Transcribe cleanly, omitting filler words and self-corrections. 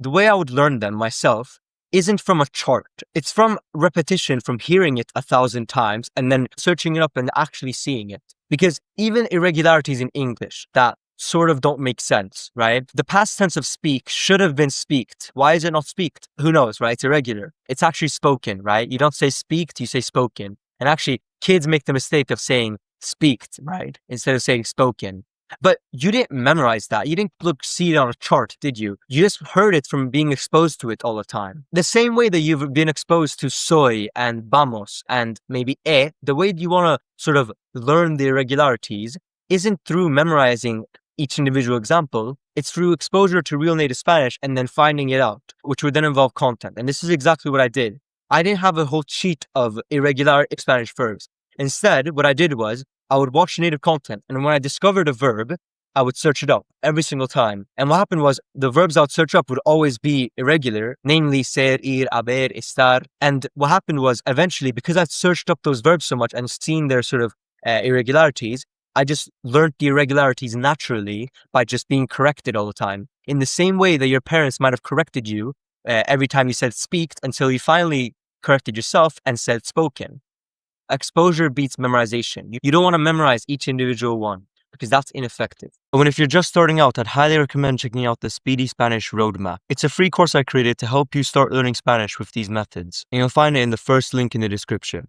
the way I would learn them myself isn't from a chart. It's from repetition, from hearing it 1,000 times and then searching it up and actually seeing it. Because even irregularities in English that sort of don't make sense, right? The past tense of speak should have been speaked. Why is it not speaked? Who knows, right? It's irregular. It's actually spoken, right? You don't say speaked, you say spoken. And actually, kids make the mistake of saying speaked, right? Instead of saying spoken. But you didn't memorize that. You didn't see it on a chart, did you? You just heard it from being exposed to it all the time. The same way that you've been exposed to soy and vamos and maybe the way you want to sort of learn the irregularities isn't through memorizing each individual example. It's through exposure to real native Spanish and then finding it out, which would then involve content. And this is exactly what I did. I didn't have a whole sheet of irregular Spanish verbs. Instead, what I did was I would watch native content, and when I discovered a verb, I would search it up every single time. And what happened was the verbs I would search up would always be irregular, namely ser, ir, haber, estar. And what happened was eventually, because I'd searched up those verbs so much and seen their sort of irregularities, I just learned the irregularities naturally by just being corrected all the time. In the same way that your parents might have corrected you every time you said speaked until you finally corrected yourself and said spoken. Exposure beats memorization. You don't want to memorize each individual one because that's ineffective. But if you're just starting out, I'd highly recommend checking out the Speedy Spanish Roadmap. It's a free course I created to help you start learning Spanish with these methods. And you'll find it in the first link in the description.